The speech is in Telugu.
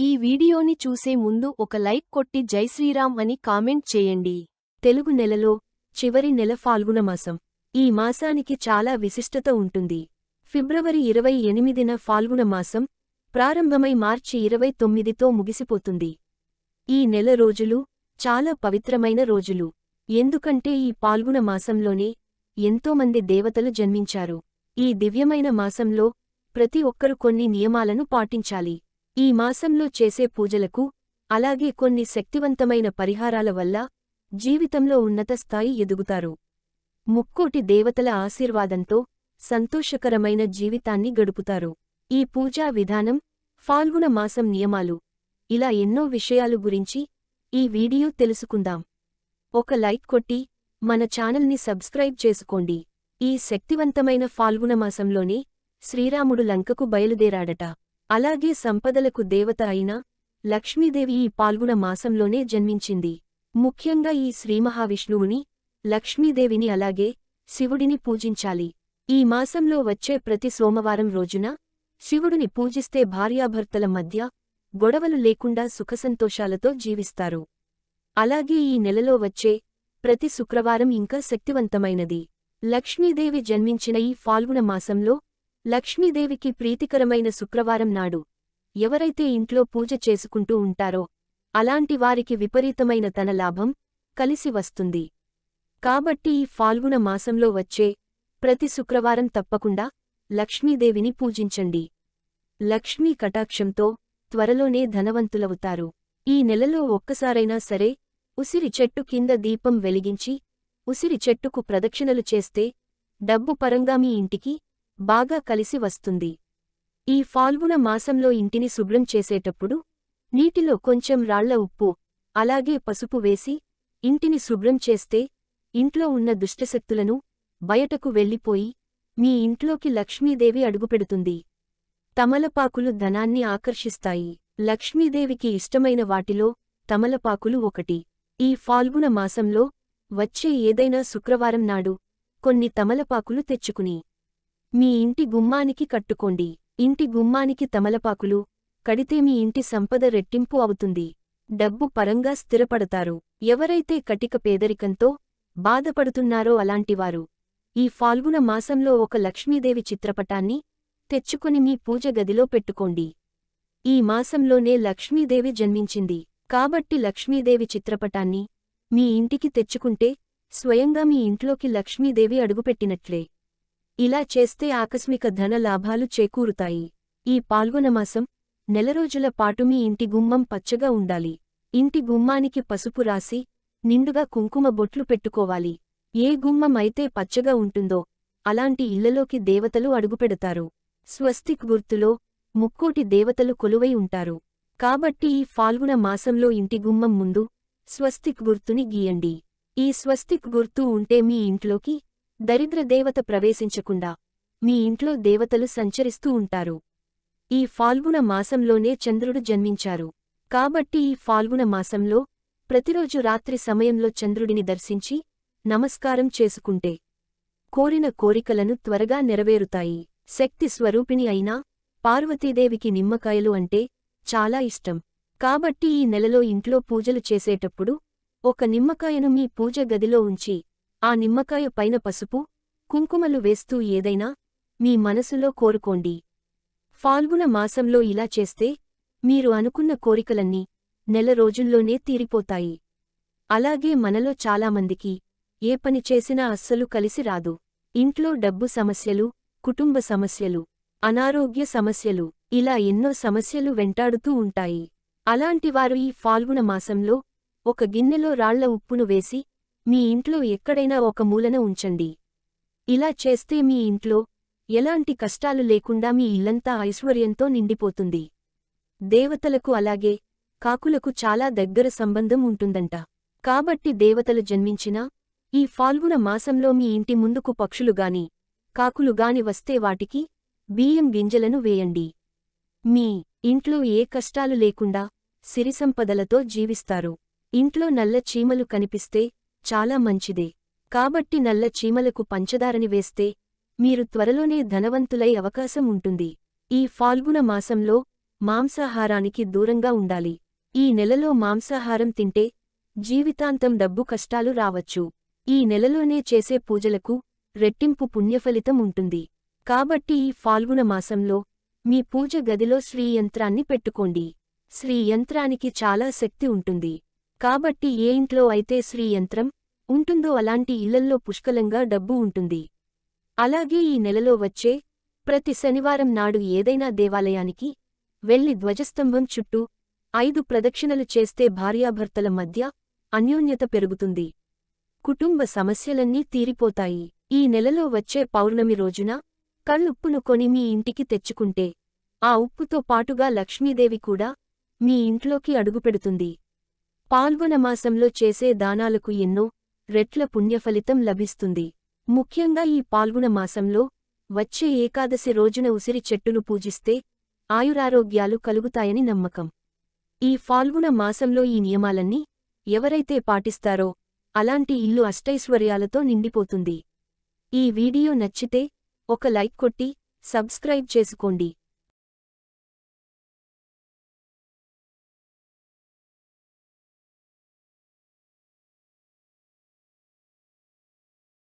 ఈ వీడియోని చూసే ముందు ఒక లైక్ కొట్టి జై శ్రీరామ్ అని కామెంట్ చేయండి. తెలుగు నెలలో చివరి నెల ఫాల్గుణ మాసం. ఈ మాసానికి చాలా విశిష్టత ఉంటుంది. ఫిబ్రవరి 28న ఫాల్గుణ మాసం ప్రారంభమై మార్చి 29తో ముగిసిపోతుంది. ఈ నెల రోజులు చాలా పవిత్రమైన రోజులు. ఎందుకంటే ఈ ఫాల్గుణ మాసంలోనే ఎంతోమంది దేవతలు జన్మించారు. ఈ దివ్యమైన మాసంలో ప్రతి ఒక్కరు కొన్ని నియమాలను పాటించాలి. ఈ మాసంలో చేసే పూజలకు, అలాగే కొన్ని శక్తివంతమైన పరిహారాల వల్ల జీవితంలో ఉన్నత స్థాయి ఎదుగుతారు. ముక్కోటి దేవతల ఆశీర్వాదంతో సంతోషకరమైన జీవితాన్ని గడుపుతారు. ఈ పూజా విధానం, ఫాల్గుణ మాసం నియమాలు, ఇలా ఎన్నో విషయాలు గురించి ఈ వీడియో తెలుసుకుందాం. ఒక లైక్ కొట్టి మన ఛానల్ని సబ్స్క్రైబ్ చేసుకోండి. ఈ శక్తివంతమైన ఫాల్గుణ మాసంలోనే శ్రీరాముడు లంకకు బయలుదేరాడట. అలాగే సంపదలకు దేవత అయిన లక్ష్మీదేవి ఈ ఫాల్గుణ మాసంలోనే జన్మించింది. ముఖ్యంగా ఈ శ్రీమహావిష్ణువుని, లక్ష్మీదేవిని అలాగే శివుడిని పూజించాలి. ఈ మాసంలో వచ్చే ప్రతి సోమవారం రోజున శివుడిని పూజిస్తే భార్యాభర్తల మధ్య గొడవలు లేకుండా సుఖసంతోషాలతో జీవిస్తారు. అలాగే ఈ నెలలో వచ్చే ప్రతి శుక్రవారం ఇంకా శక్తివంతమైనది. లక్ష్మీదేవి జన్మించిన ఈ ఫాల్గుణ మాసంలో లక్ష్మీదేవికి ప్రీతికరమైన శుక్రవారం నాడు ఎవరైతే ఇంట్లో పూజ చేసుకుంటూ ఉంటారో అలాంటి వారికి విపరీతమైన ధనలాభం కలిసి వస్తుంది. కాబట్టి ఈ ఫాల్గుణ మాసంలో వచ్చే ప్రతి శుక్రవారం తప్పకుండా లక్ష్మీదేవిని పూజించండి. లక్ష్మీ కటాక్షంతో త్వరలోనే ధనవంతులవుతారు. ఈ నెలలో ఒక్కసారైనా సరే ఉసిరి చెట్టు కింద దీపం వెలిగించి ఉసిరి చెట్టుకు ప్రదక్షిణలు చేస్తే డబ్బు పరంగా మీ ఇంటికి బాగా కలిసి వస్తుంది. ఈ ఫాల్గుణ మాసంలో ఇంటిని శుభ్రం చేసేటప్పుడు నీటిలో కొంచెం రాళ్ల ఉప్పు, అలాగే పసుపు వేసి ఇంటిని శుభ్రం చేస్తే ఇంట్లో ఉన్న దుష్టశక్తులను బయటకు వెళ్ళిపోయి మీ ఇంట్లోకి లక్ష్మీదేవి అడుగుపెడుతుంది. తమలపాకులు ధనాన్ని ఆకర్షిస్తాయి. లక్ష్మీదేవికి ఇష్టమైన వాటిలో తమలపాకులు ఒకటి. ఈ ఫాల్గుణ మాసంలో వచ్చే ఏదైనా శుక్రవారం నాడు కొన్ని తమలపాకులు తెచ్చుకుని మీ ఇంటి గుమ్మానికి కట్టుకోండి. ఇంటి గుమ్మానికి తమలపాకులు కడితే మీ ఇంటి సంపద రెట్టింపు అవుతుంది. డబ్బు పరంగా స్థిరపడతారు. ఎవరైతే కటిక పేదరికంతో బాధపడుతున్నారో అలాంటివారు ఈ ఫాల్గుణ మాసంలో ఒక లక్ష్మీదేవి చిత్రపటాన్ని తెచ్చుకుని మీ పూజ గదిలో పెట్టుకోండి. ఈ మాసంలోనే లక్ష్మీదేవి జన్మించింది కాబట్టి లక్ష్మీదేవి చిత్రపటాన్ని మీ ఇంటికి తెచ్చుకుంటే స్వయంగా మీ ఇంట్లోకి లక్ష్మీదేవి అడుగుపెట్టినట్లే. ఇలా చేస్తే ఆకస్మిక ధన లాభాలు చేకూరుతాయి. ఈ ఫాల్గుణ మాసం నెల రోజుల పాటు మీ ఇంటి గుమ్మం పచ్చగా ఉండాలి. ఇంటి గుమ్మానికి పసుపు రాసి నిండుగా కుంకుమ బొట్లు పెట్టుకోవాలి. ఏ గుమ్మం అయితే పచ్చగా ఉంటుందో అలాంటి ఇళ్లలోకి దేవతలు అడుగుపెడతారు. స్వస్తిక్ గుర్తులో ముక్కోటి దేవతలు కొలువై ఉంటారు. కాబట్టి ఈ ఫాల్గుణ మాసంలో ఇంటి గుమ్మం ముందు స్వస్తిక్ గుర్తుని గీయండి. ఈ స్వస్తిక్ గుర్తు ఉంటే మీ ఇంట్లోకి దరిద్ర దేవత ప్రవేశించకుండా మీ ఇంట్లో దేవతలు సంచరిస్తూ ఉంటారు. ఈ ఫాల్గుణ మాసంలోనే చంద్రుడు జన్మించారు. కాబట్టి ఈ ఫాల్గుణ మాసంలో ప్రతిరోజు రాత్రి సమయంలో చంద్రుడిని దర్శించి నమస్కారం చేసుకుంటే కోరిన కోరికలను త్వరగా నెరవేరుతాయి. శక్తి స్వరూపిణి అయినా పార్వతీదేవికి నిమ్మకాయలు అంటే చాలా ఇష్టం. కాబట్టి ఈ నెలలో ఇంట్లో పూజలు చేసేటప్పుడు ఒక నిమ్మకాయను మీ పూజ గదిలో ఉంచి ఆ నిమ్మకాయ పైన పసుపు, కుంకుమలు వేస్తూ ఏదైనా మీ మనసులో కోరుకోండి. ఫాల్గుణ మాసంలో ఇలా చేస్తే మీరు అనుకున్న కోరికలన్నీ నెల రోజుల్లోనే తీరిపోతాయి. అలాగే మనలో చాలామందికి ఏ పని చేసినా అస్సలు కలిసి రాదు. ఇంట్లో డబ్బు సమస్యలు, కుటుంబ సమస్యలు, అనారోగ్య సమస్యలు, ఇలా ఎన్నో సమస్యలు వెంటాడుతూ ఉంటాయి. అలాంటివారు ఈ ఫాల్గుణ మాసంలో ఒక గిన్నెలో రాళ్ల ఉప్పును వేసి మీ ఇంట్లో ఎక్కడైనా ఒక మూలన ఉంచండి. ఇలా చేస్తే మీ ఇంట్లో ఎలాంటి కష్టాలు లేకుండా మీ ఇల్లంతా ఐశ్వర్యంతో నిండిపోతుంది. దేవతలకు అలాగే కాకులకు చాలా దగ్గర సంబంధం ఉంటుందంట. కాబట్టి దేవతలు జన్మించినా ఈ ఫాల్గుణ మాసంలో మీ ఇంటి ముందుకు పక్షులుగాని కాకులుగాని వస్తే వాటికి బియ్యం గింజలను వేయండి. మీ ఇంట్లో ఏ కష్టాలు లేకుండా సిరిసంపదలతో జీవిస్తారు. ఇంట్లో నల్ల చీమలు కనిపిస్తే చాలా మంచిదే. కాబట్టి నల్ల చీమలకు పంచదారని వేస్తే మీరు త్వరలోనే ధనవంతులై అవకాశం ఉంటుంది. ఈ ఫాల్గుణ మాసంలో మాంసాహారానికి దూరంగా ఉండాలి. ఈ నెలలో మాంసాహారం తింటే జీవితాంతం డబ్బు కష్టాలు రావచ్చు. ఈ నెలలోనే చేసే పూజలకు రెట్టింపు పుణ్యఫలితం ఉంటుంది. కాబట్టి ఈ ఫాల్గుణ మాసంలో మీ పూజ గదిలో శ్రీయంత్రాన్ని పెట్టుకోండి. శ్రీయంత్రానికి చాలా శక్తి ఉంటుంది. కాబట్టి ఏ ఇంట్లో అయితే శ్రీయంత్రం ఉంటుందో అలాంటి ఇళ్లల్లో పుష్కలంగా డబ్బు ఉంటుంది. అలాగే ఈ నెలలో వచ్చే ప్రతి శనివారం నాడు ఏదైనా దేవాలయానికి వెళ్లి ధ్వజస్తంభం చుట్టూ 5 ప్రదక్షిణలు చేస్తే భార్యాభర్తల మధ్య అన్యోన్యత పెరుగుతుంది. కుటుంబ సమస్యలన్నీ తీరిపోతాయి. ఈ నెలలో వచ్చే పౌర్ణమి రోజున కళ్ళుప్పును కొని మీ ఇంటికి తెచ్చుకుంటే ఆ ఉప్పుతో పాటుగా లక్ష్మీదేవి కూడా మీ ఇంట్లోకి అడుగుపెడుతుంది. పాల్గొన మాసంలో చేసే దానాలకు ఎన్నో రెట్ల పుణ్యఫలితం లభిస్తుంది. ముఖ్యంగా ఈ పాల్గొన మాసంలో వచ్చే ఏకాదశి రోజున ఉసిరి చెట్టును పూజిస్తే ఆయురారోగ్యాలు కలుగుతాయని నమ్మకం. ఈ ఫాల్గుణ మాసంలో ఈ నియమాలన్నీ ఎవరైతే పాటిస్తారో అలాంటి ఇల్లు అష్టైశ్వర్యాలతో నిండిపోతుంది. ఈ వీడియో నచ్చితే ఒక లైక్ కొట్టి సబ్స్క్రైబ్ చేసుకోండి.